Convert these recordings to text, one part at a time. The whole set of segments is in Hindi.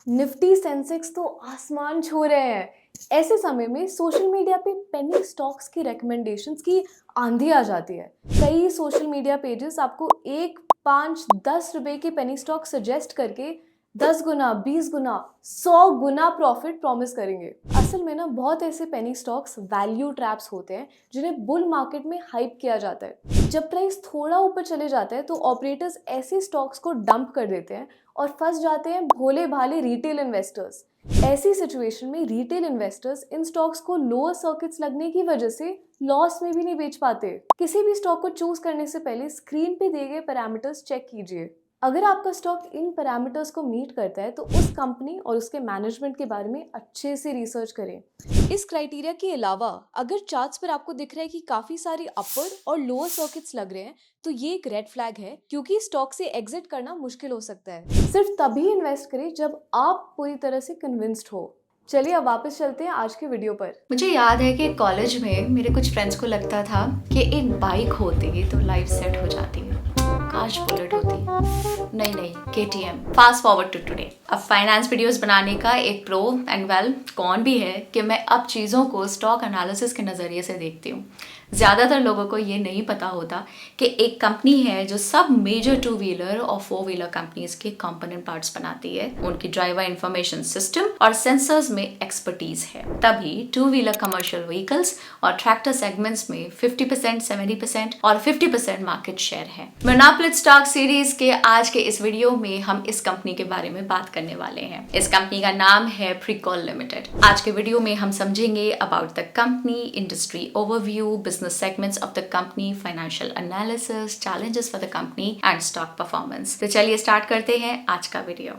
निफ्टी सेंसेक्स तो आसमान छू रहे हैं। ऐसे समय में सोशल मीडिया पे पेनी स्टॉक्स की रिकमेंडेशंस की आंधी आ जाती है। कई सोशल मीडिया पेजेस आपको 1, 5, 10 रुपए के पेनी स्टॉक सजेस्ट करके 10 गुना, 20 गुना, 100 गुना प्रॉफिट प्रॉमिस करेंगे। असल में ना बहुत ऐसे पेनी स्टॉक्स वैल्यू ट्रैप्स होते हैं जिन्हें बुल मार्केट में हाइप किया जाता है। जब प्राइस थोड़ा ऊपर चले जाता है तो ऑपरेटर्स ऐसे स्टॉक्स को डंप कर देते हैं और फंस जाते हैं भोले भाले रिटेल इन्वेस्टर्स। ऐसी सिचुएशन में रिटेल इन्वेस्टर्स इन स्टॉक्स को लोअर सर्किट्स लगने की वजह से लॉस में भी नहीं बेच पाते। किसी भी स्टॉक को चूज करने से पहले स्क्रीन पे दिए गए पैरामीटर्स चेक कीजिए। अगर आपका स्टॉक इन पैरामीटर्स को मीट करता है तो उस कंपनी और उसके मैनेजमेंट के बारे में अच्छे से रिसर्च करें। इस क्राइटेरिया के अलावा अगर चार्ट्स पर आपको दिख रहा है कि काफी सारे अपर और लोअर सर्किट्स लग रहे हैं तो ये एक रेड फ्लैग है, क्योंकि स्टॉक से एग्जिट करना मुश्किल हो सकता है। सिर्फ तभी इन्वेस्ट करें जब आप पूरी तरह से कन्विंस्ड हो। चलिए अब वापस चलते हैं आज के वीडियो पर। मुझे याद है कि कॉलेज में मेरे कुछ फ्रेंड्स को लगता था कि एक बाइक होती तो लाइफ सेट हो जाती। काश बुलेट होती। नहीं, KTM। Fast forward to today. अब फाइनेंस वीडियोस बनाने का एक प्रो एंड वेल कौन भी है कि मैं अब चीज़ों को स्टॉक एनालिसिस के नज़रिए से देखती हूँ। ज़्यादातर लोगों को ये नहीं पता होता कि एक कंपनी है जो सब मेजर 2 व्हीलर और 4 व्हीलर कंपनीज के कंपोनेंट पार्ट्स बनाती है। उनकी ड्राइवर इंफॉर्मेशन सिस्टम और सेंसर्स में एक्सपर्टीज है। तभी 2 व्हीलर कमर्शियल व्हीकल्स और ट्रैक्टर सेगमेंट्स में 50%, 70% और 50% मार्केट शेयर है। मोनोपोली स्टॉक सीरीज के आज के इस वीडियो में हम इस कंपनी के बारे में बात करने वाले हैं। इस कंपनी का नाम है प्रीकॉल लिमिटेड। आज के वीडियो में हम समझेंगे about the company, industry overview, business segments of the company, financial analysis, challenges for the company and stock performance। तो चलिए स्टार्ट करते हैं आज का वीडियो।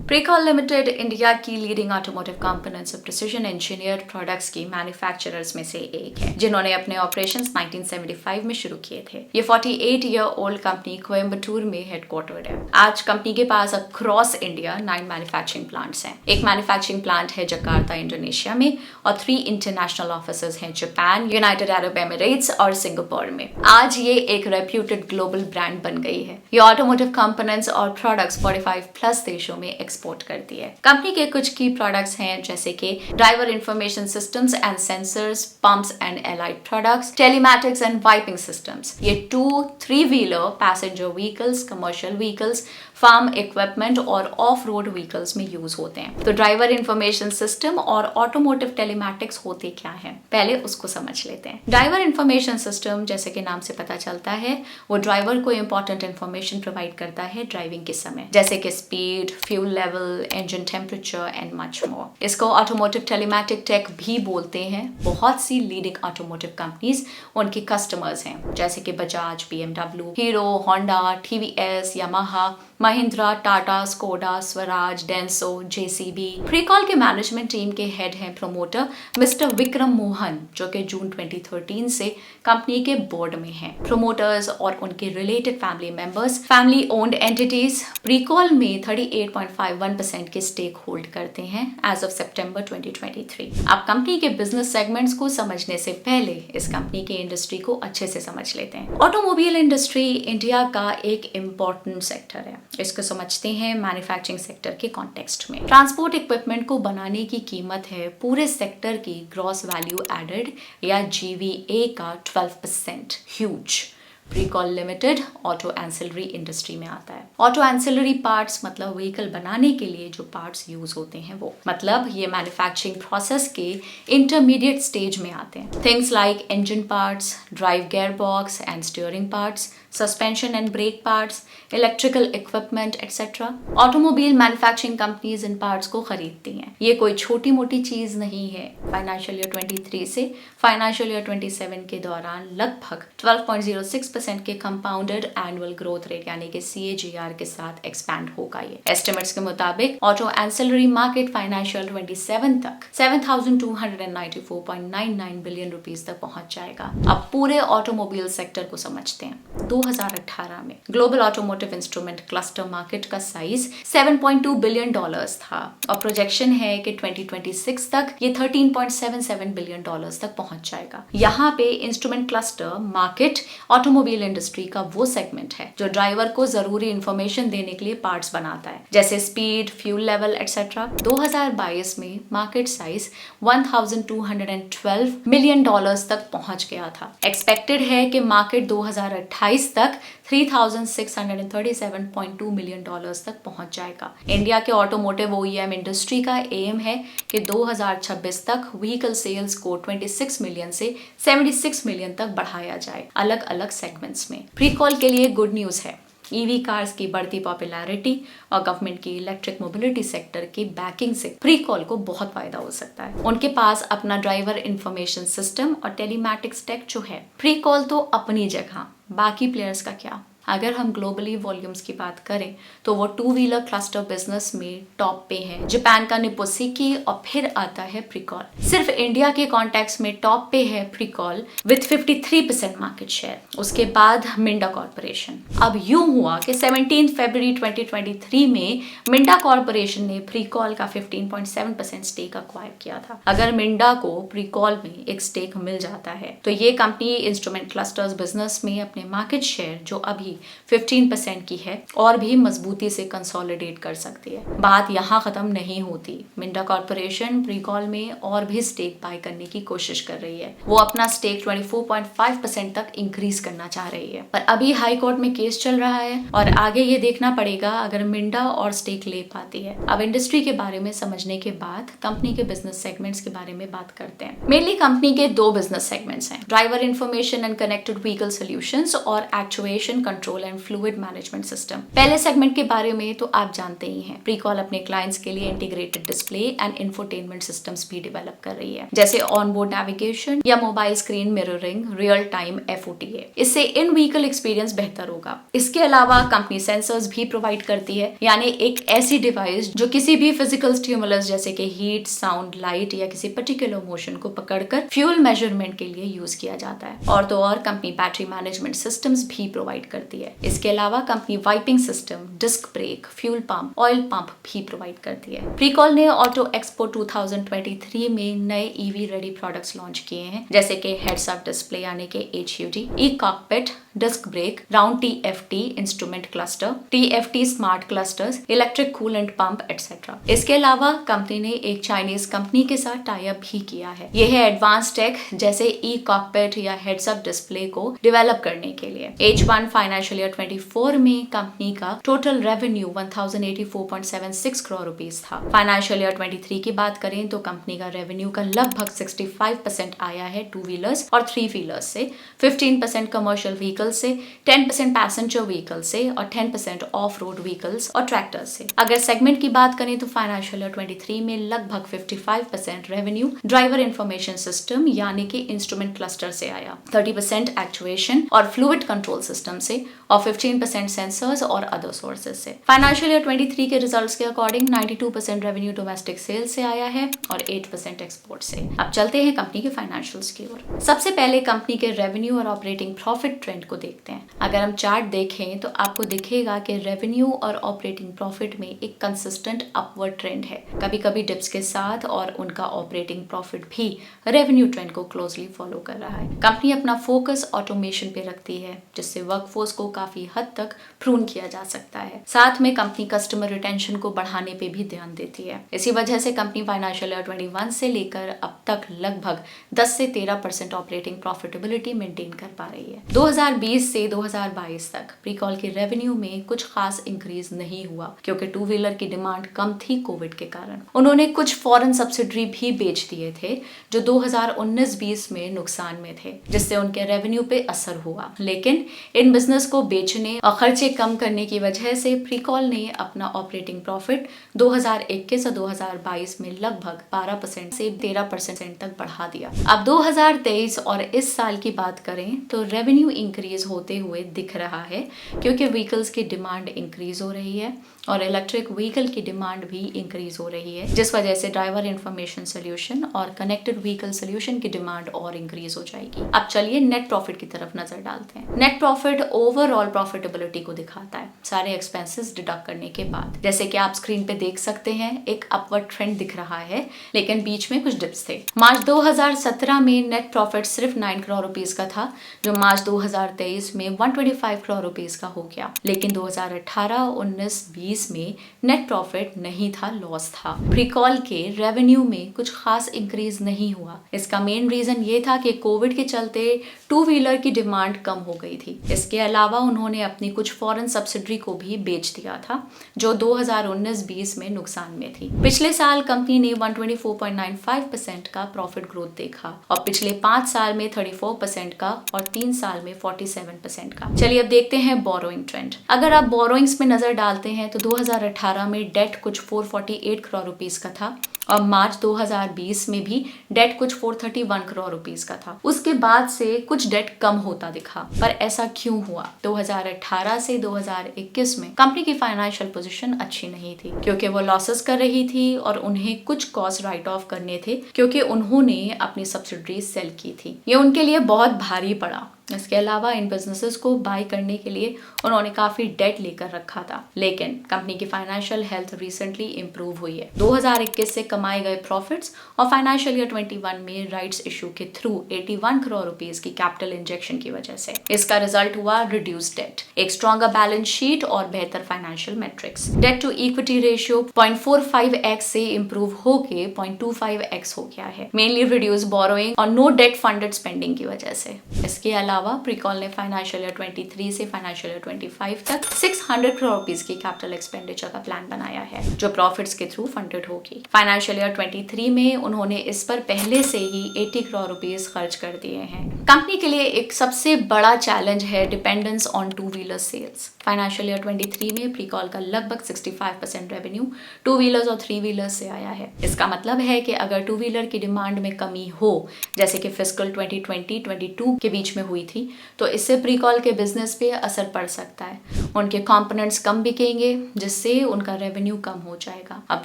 प्रीकॉल लिमिटेड इंडिया की लीडिंग ऑटोमोटिव कंपोनेंट्स और प्रिसीजन इंजीनियर्ड प्रोडक्ट्स की मैन्युफैक्चरर्स में से एक है, जिन्होंने अपने ऑपरेशंस 1975 में शुरू किए थे। ये 48 ईयर ओल्ड कंपनी कोयम्बटूर में हेडक्वार्टर्ड है। आज कंपनी के पास अक्रॉस इंडिया 9 मैन्युफैक्चरिंग प्लांट्स हैं। एक मैन्युफैक्चरिंग प्लांट है जकार्ता, इंडोनेशिया में, और 3 इंटरनेशनल ऑफिसेज हैं जापान, यूनाइटेड अरब एमिरेट्स और सिंगापुर में। आज ये एक रेप्यूटेड ग्लोबल ब्रांड बन गई है। ये ऑटोमोटिव कंपोनेंट्स और प्रोडक्ट्स 45 प्लस देशों में एक्सपोर्ट करती है। कंपनी के कुछ की प्रोडक्ट्स हैं जैसे कि driver information systems and sensors, pumps and allied products, telematics and wiping systems. ये 2-3 wheeler passenger vehicles, commercial vehicles, farm equipment और ऑफ रोड व्हीकल्स में यूज होते हैं। तो ड्राइवर इंफॉर्मेशन सिस्टम और ऑटोमोटिव टेलीमैटिक्स होते क्या है, पहले उसको समझ लेते हैं। ड्राइवर इंफॉर्मेशन सिस्टम जैसे कि नाम से पता चलता है, वो ड्राइवर को इंपॉर्टेंट इंफॉर्मेशन प्रोवाइड करता है ड्राइविंग के समय, जैसे कि speed, fuel level, engine temperature and much more. इसको ऑटोमोटिव टेलीमैटिक टेक भी बोलते हैं। बहुत सी लीडिंग ऑटोमोटिव कंपनीज उनकी कस्टमर्स हैं, जैसे कि Bajaj, BMW, hero, Honda, TVS, Yamaha, Mahindra, Tata, Skoda, Swaraj, Denso, JCB। प्रीकॉल के मैनेजमेंट टीम के हेड हैं प्रमोटर मिस्टर विक्रम मोहन, जो कि जून 2013 से कंपनी के बोर्ड में हैं। प्रमोटर्स और उनके related family members family owned entities Pricol में 38.51% के स्टेक होल्ड करते हैं एज ऑफ सितंबर 2023। आप कंपनी के बिजनेस सेगमेंट्स को समझने से पहले इस कंपनी की इंडस्ट्री को अच्छे से समझ लेते हैं। ऑटोमोबाइल इंडस्ट्री इंडिया का एक इम्पोर्टेंट सेक्टर है। इसको समझते हैं मैन्युफैक्चरिंग सेक्टर के कॉन्टेक्स्ट में। ट्रांसपोर्ट इक्विपमेंट को बनाने की कीमत है पूरे सेक्टर की ग्रॉस वैल्यू एडेड या GVA का 12%। Huge. Pricol limited auto ancillary industry में आता है। ऑटो एंसिलरी पार्ट्स मतलब व्हीकल बनाने के लिए जो पार्ट्स यूज होते हैं वो, मतलब ये मैन्युफैक्चरिंग प्रोसेस के इंटरमीडिएट स्टेज में आते हैं। Things like engine parts, drive gear box and steering parts, suspension and brake parts, electrical equipment etcetera. Automobile manufacturing companies इन पार्ट्स को खरीदती हैं। ये कोई छोटी मोटी चीज नहीं है। फाइनेंशियल ईयर 23 से फाइनेंशियल ईयर 27 के दौरान लगभग 12.06% के कंपाउंडेड एनुअल ग्रोथ रेट यानी कि CAGR के साथ एक्सपैंड होगा। ये एस्टिमेट्स के मुताबिक ऑटो एंसिलरी मार्केट फाइनेंशियल 27 तक 7,294.99 बिलियन रुपीस तक पहुंच जाएगा। अब पूरे ऑटोमोबाइल सेक्टर को समझते हैं। 2 2018 में global automotive instrument cluster market का साइज $7.2 बिलियन था और प्रोजेक्शन है कि 2026 तक ये $13.77 बिलियन तक पहुंच जाएगा। यहाँ पे instrument cluster market automobile industry का वो सेगमेंट है जो ड्राइवर को जरूरी इंफॉर्मेशन देने के लिए पार्ट्स बनाता है, जैसे स्पीड, फ्यूल लेवल एक्सेट्रा। 2022 में मार्केट साइज $1,212 मिलियन तक पहुंच गया था। एक्सपेक्टेड है कि मार्केट 2028 तक $3,637.2 मिलियन तक पहुंच जाएगा। इंडिया के ऑटोमोटिव ओईएम इंडस्ट्री का एम है कि 2026 तक व्हीकल सेल्स को 26 मिलियन से 76 मिलियन तक बढ़ाया जाए, अलग अलग सेगमेंट्स में। प्रीकॉल के लिए गुड न्यूज है। ईवी कार्स की बढ़ती पॉपुलैरिटी और गवर्नमेंट की इलेक्ट्रिक मोबिलिटी सेक्टर की बैकिंग से प्रीकॉल को बहुत फायदा हो सकता है। उनके पास अपना ड्राइवर इंफॉर्मेशन सिस्टम और टेलीमैटिक्स टेक जो है। प्रीकॉल तो अपनी जगह, बाकी प्लेयर्स का क्या? अगर हम ग्लोबली वॉल्यूम्स की बात करें तो वो टू व्हीलर क्लस्टर बिजनेस में टॉप पे है। जापान का निप्पोसिकी और फिर आता है प्रीकॉल। सिर्फ इंडिया के कॉन्टेक्स्ट में टॉप पे है प्रीकॉल विद 53% मार्केट शेयर। उसके बाद मिंडा कॉर्पोरेशन। अब यूं हुआ कि 17 फरवरी 2023 में मिंडा कॉर्पोरेशन ने प्रीकॉल का 15.7% स्टेक अक्वायर किया था। अगर मिंडा को प्रीकॉल में एक स्टेक मिल जाता है तो ये कंपनी इंस्ट्रूमेंट क्लस्टर्स बिजनेस में अपने मार्केट शेयर जो अभी 15% की है और भी मजबूती से कंसोलिडेट कर सकती है। बात यहाँ खत्म नहीं होती। मिंडा कॉर्पोरेशन प्रीकॉल में और भी स्टेक बाय करने की कोशिश कर रही है। वो अपना स्टेक 24.5% तक इंक्रीज करना चाह रही है, पर अभी हाई कोर्ट में केस चल रहा है और आगे ये देखना पड़ेगा अगर मिंडा और स्टेक ले पाती है। अब इंडस्ट्री के बारे में समझने के बाद कंपनी के बिजनेस सेगमेंट्स के बारे में बात करते हैं। मेनली कंपनी के दो बिजनेस सेगमेंट्स हैं, driver information and connected vehicle solutions और actuation control and fluid management system. पहले सेगमेंट के बारे में तो आप जानते ही हैं। प्रीकॉल अपने क्लाइंट्स के लिए integrated display and infotainment systems भी डेवलप कर रही है, जैसे ऑनबोर्ड नेविगेशन या mobile screen mirroring, real time FOTA। इससे इन व्हीकल एक्सपीरियंस बेहतर होगा। इसके अलावा कंपनी सेंसर्स भी प्रोवाइड करती है, यानी एक ऐसी डिवाइस जो किसी भी फिजिकल स्टिमुलस जैसे कि हीट, साउंड, लाइट या किसी पर्टिकुलर मोशन को पकड़कर फ्यूल मेजरमेंट के लिए यूज किया जाता है। और तो और कंपनी बैटरी मैनेजमेंट सिस्टम्स भी प्रोवाइड करती है। इसके अलावा company wiping system, disc brake, fuel pump, oil pump भी प्रोवाइड करती है। प्रीकॉल ने ऑटो एक्सपो 2023 में नए EV रेडी प्रोडक्ट्स लॉन्च किए हैं, जैसे कि हेड्स अप डिस्प्ले यानी कि HUD, e cockpit, disc brake, round TFT instrument cluster, TFT smart clusters, electric coolant pump etcetera. इसके अलावा कंपनी ने एक चाइनीज कंपनी के साथ टाई अप भी किया है। यह है एडवांस टेक जैसे ई कॉकपिट या हेड्स अप डिस्प्ले को डेवलप करने के लिए। H1 फाइनेंशियल ईयर 24 में कंपनी का टोटल रेवेन्यू 1084.76 करोड़ रुपीस था। फाइनेंशियल ईयर 23 की बात करें तो कंपनी का रेवेन्यू का लगभग 65% आया है टू व्हीलर्स और थ्री व्हीलर्स से, 15% कमर्शियल व्हीकल से, 10% पैसेंजर व्हीकल से और 10% ऑफ रोड व्हीकल्स और ट्रैक्टर्स से। अगर सेगमेंट की बात करें तो फाइनेंशियल ईयर 23 में लगभग 55% रेवेन्यू ड्राइवर इंफॉर्मेशन सिस्टम यानी कि इंस्ट्रूमेंट क्लस्टर से आया, 30% एक्चुएशन और फ्लूइड कंट्रोल सिस्टम से और 15% सेंसर्स और अदर सोर्सेज से। फाइनेंशियल ईयर 23 के रिजल्ट्स के अकॉर्डिंग 92% रेवेन्यू डोमेस्टिक सेल्स से आया है और 8% एक्सपोर्ट से। अब चलते हैं कंपनी के फाइनेंशियल्स की ओर। सबसे पहले कंपनी के रेवेन्यू और ऑपरेटिंग प्रॉफिट ट्रेंड को देखते हैं। अगर हम चार्ट देखें तो आपको दिखेगा कि रेवेन्यू और ऑपरेटिंग प्रॉफिट में एक कंसिस्टेंट अपवर्ड ट्रेंड है, कभी कभी डिप्स के साथ, और उनका ऑपरेटिंग प्रॉफिट भी रेवेन्यू ट्रेंड को क्लोजली फॉलो कर रहा है। कंपनी अपना फोकस ऑटोमेशन पे रखती है, जिससे वर्कफोर्स को काफी हद तक प्रून किया जा सकता है। साथ में कंपनी कस्टमर रिटेंशन को बढ़ाने पे भी ध्यान देती है। इसी वजह से कंपनी फाइनेंशियल ईयर 21 से लेकर अब तक लगभग 10 से 13% ऑपरेटिंग प्रॉफिटेबिलिटी मेंटेन कर पा रही है। 2020 से 2022 तक प्रीकॉल की रेवेन्यू में कुछ खास इंक्रीज नहीं हुआ, क्योंकि टू व्हीलर की डिमांड कम थी कोविड के कारण। उन्होंने कुछ फॉरेन सब्सिडरी भी बेच दिए थे जो 2019-20 में नुकसान में थे, जिससे उनके रेवेन्यू पे असर हुआ। लेकिन इन बिजनेस को बेचने और खर्चे कम करने की वजह से प्रीकॉल ने अपना ऑपरेटिंग प्रॉफिट 2021 और 2022 में लगभग 12% से 13% तक बढ़ा दिया। अब 2023 और इस साल की बात करें तो रेवेन्यू इंक्रीज होते हुए दिख रहा है, क्योंकि व्हीकल्स की डिमांड इंक्रीज हो रही है और इलेक्ट्रिक व्हीकल की डिमांड भी इंक्रीज हो रही है, जिस वजह से ड्राइवर इंफॉर्मेशन सोल्यूशन और कनेक्टेड व्हीकल सोल्यूशन की डिमांड और इंक्रीज हो जाएगी। अब चलिए नेट प्रॉफिट की तरफ नजर डालते हैं। Net profit over overall profitability को दिखाता है सारे एक्सपेंसेस डिडक्ट करने के बाद। जैसे कि आप स्क्रीन पे देख सकते हैं एक अपवर्ड ट्रेंड दिख रहा है, लेकिन बीच में कुछ डिप्स थे। मार्च 2017 में नेट प्रॉफिट सिर्फ 9 करोड़ रुपीस का था, जो मार्च 2023 में 125 करोड़ रुपीस का हो गया। लेकिन 2018, 19, 20 में नेट प्रॉफिट नहीं था, लॉस था। प्रीकॉल के रेवेन्यू में कुछ खास इंक्रीज नहीं हुआ। इसका मेन रीजन ये था कि कोविड के चलते टू व्हीलर की डिमांड कम हो गई थी। इसके अलावा उन्होंने अपनी कुछ फॉरेन सब्सिडरी को भी बेच दिया था, जो 2019-20 में नुकसान में थी। पिछले साल कंपनी ने 124.95% का प्रॉफिट ग्रोथ देखा और पिछले 5 साल में 34% का और 3 साल में 47% का। चलिए अब देखते हैं बोरोइंग ट्रेंड। अगर आप बोरोइंग्स में नजर डालते हैं तो 2018 में डेट कुछ 448 करोड़ रुपीस का था और मार्च 2020 में भी डेट कुछ 431 करोड़ रुपीस का था। उसके बाद से कुछ डेट कम होता दिखा, पर ऐसा क्यों हुआ? 2018 से 2021 में कंपनी की फाइनेंशियल पोजीशन अच्छी नहीं थी, क्योंकि वो लॉसेस कर रही थी और उन्हें कुछ कॉस्ट राइट ऑफ करने थे, क्योंकि उन्होंने अपनी सब्सिडरी सेल की थी। ये उनके लिए बहुत भारी पड़ा। इसके अलावा इन बिजनेसेस को बाय करने के लिए उन्होंने काफी डेट लेकर रखा था, लेकिन कंपनी की फाइनेंशियल हेल्थ रिसेंटली इंप्रूव हुई है। 2021 से कमाए गए प्रॉफिट्स और फाइनेंशियल ईयर 21 में राइट्स इशू के थ्रू 81 करोड़ रुपीस की कैपिटल इंजेक्शन की वजह से इसका रिजल्ट हुआ रिड्यूस्ड डेट, एक स्ट्रॉन्गर बैलेंस शीट और बेहतर financial metrics. Debt to equity ratio 0.45x से इंप्रूव होके 0.25x हो गया है, मेनली रिड्यूस बोरोइंग और नो डेट फंडेड स्पेंडिंग की वजह से। इसके अलावा प्रीकॉल ने फाइनेंशियल ईयर 23 से फाइनेंशियल ईयर 25 तक 600 करोड़ रुपीस की कैपिटल एक्सपेंडिचर का प्लान बनाया है, जो प्रॉफिट्स के थ्रू फंडेड होगी। फाइनेंशियल ईयर 23 में उन्होंने इस पर पहले से ही 80 करोड़ रुपीस खर्च कर दिए हैं। कंपनी के लिए एक सबसे बड़ा चैलेंज है dependence on two wheeler sales. Financial year 23 में प्रीकॉल का लगभग 65% रेवेन्यू टू व्हीलर्स और 3 व्हीलर्स से आया है। इसका मतलब है कि अगर टू व्हीलर की डिमांड में कमी हो, जैसे कि फिस्कल 2020-22 के बीच में हुई थी, तो इससे प्रीकॉल के बिजनेस पे असर पड़ सकता है। उनके कंपोनेंट्स कम बिकेंगे, जिससे उनका रेवेन्यू कम हो जाएगा। अब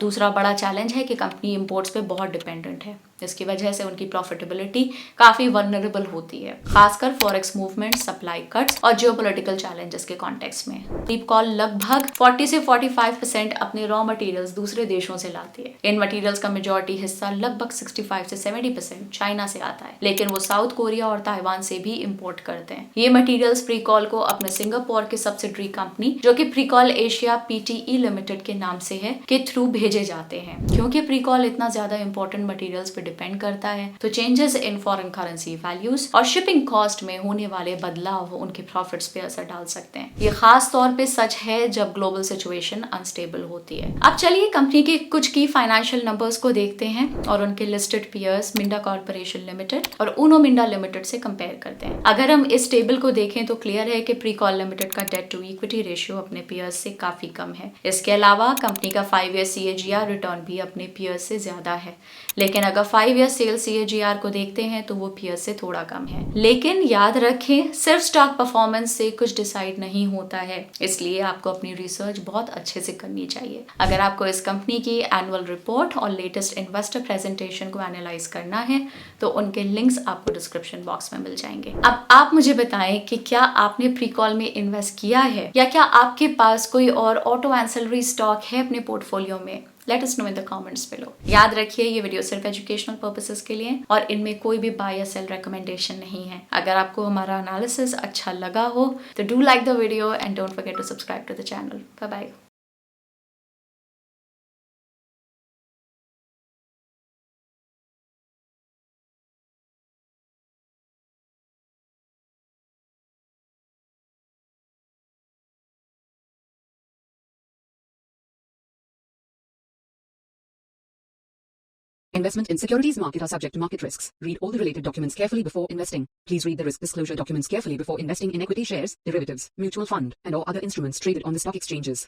दूसरा बड़ा चैलेंज है कि कंपनी इंपोर्ट्स पे बहुत डिपेंडेंट है। इसकी वजह से उनकी प्रॉफिटेबिलिटी काफी वल्नरेबल होती है, खासकर फॉरेक्स मूवमेंट, सप्लाई कट्स और जियोपॉलिटिकल चैलेंजेस के कॉन्टेक्स्ट में। प्रीकॉल लगभग 40 से 45% अपने रॉ मटेरियल्स दूसरे देशों से लाती है। इन मटेरियल्स का मेजॉरिटी हिस्सा लगभग 65 से 70% चाइना से आता है, लेकिन वो साउथ कोरिया और ताइवान से भी इंपोर्ट करते हैं। ये मटेरियल्स प्रीकॉल को अपने सिंगापुर के सब्सिडरी कंपनी, जो कि प्रीकॉल एशिया PTE लिमिटेड के नाम से है, के थ्रू भेजे जाते हैं। क्योंकि प्रीकॉल इतना ज्यादा इंपॉर्टेंट मटेरियल्स पे डिपेंड करता है, तो changes in foreign currency values और शिपिंग कॉस्ट में होने वाले बदलाव उनके प्रॉफिट्स पे असर डाल सकते हैं। ये खास तौर पे सच है जब ग्लोबल सिचुएशन अनस्टेबल होती है। अब चलिए कंपनी के कुछ की फाइनेंशियल नंबर्स को देखते हैं और उनके listed peers Minda corporation limited और उनो मिंडा लिमिटेड से कंपेयर करते हैं। अगर हम इस टेबल को देखें तो क्लियर है कि प्रीकॉल लिमिटेड का डेट टू इक्विटी रेशियो अपने पीयर्स से काफी कम है। इसके अलावा कंपनी का 5 ईयर CAGR रिटर्न भी अपने पीयर्स से ज्यादा है, लेकिन अगर 5 ईयर सेल्स CAGR को देखते हैं तो वो पीयर्स से थोड़ा कम है। लेकिन याद रखें, सिर्फ स्टॉक परफॉर्मेंस से कुछ डिसाइड नहीं होता है, इसलिए आपको अपनी रिसर्च बहुत अच्छे से करनी चाहिए। अगर आपको इस कंपनी की एनुअल रिपोर्ट और लेटेस्ट इन्वेस्टर प्रेजेंटेशन को एनालाइज करना है तो उनके लिंक्स आपको डिस्क्रिप्शन बॉक्स में मिल जाएंगे। अब आप मुझे बताएं कि क्या आपने प्रीकॉल में इन्वेस्ट किया है या क्या आपके पास कोई और ऑटो एंसिलरी स्टॉक है अपने पोर्टफोलियो में? Let us know in the comments below. याद रखिए ये वीडियो सिर्फ एजुकेशनल पर्पसेस के लिए और इनमें कोई भी बाय या सेल रिकमेंडेशन नहीं है। अगर आपको हमारा एनालिसिस अच्छा लगा हो तो do like the video and don't forget to subscribe to the channel. Bye bye. Investment in securities market are subject to market risks. Read all the related documents carefully before investing. Please read the risk disclosure documents carefully before investing in equity shares, derivatives, mutual fund, and or other instruments traded on the stock exchanges.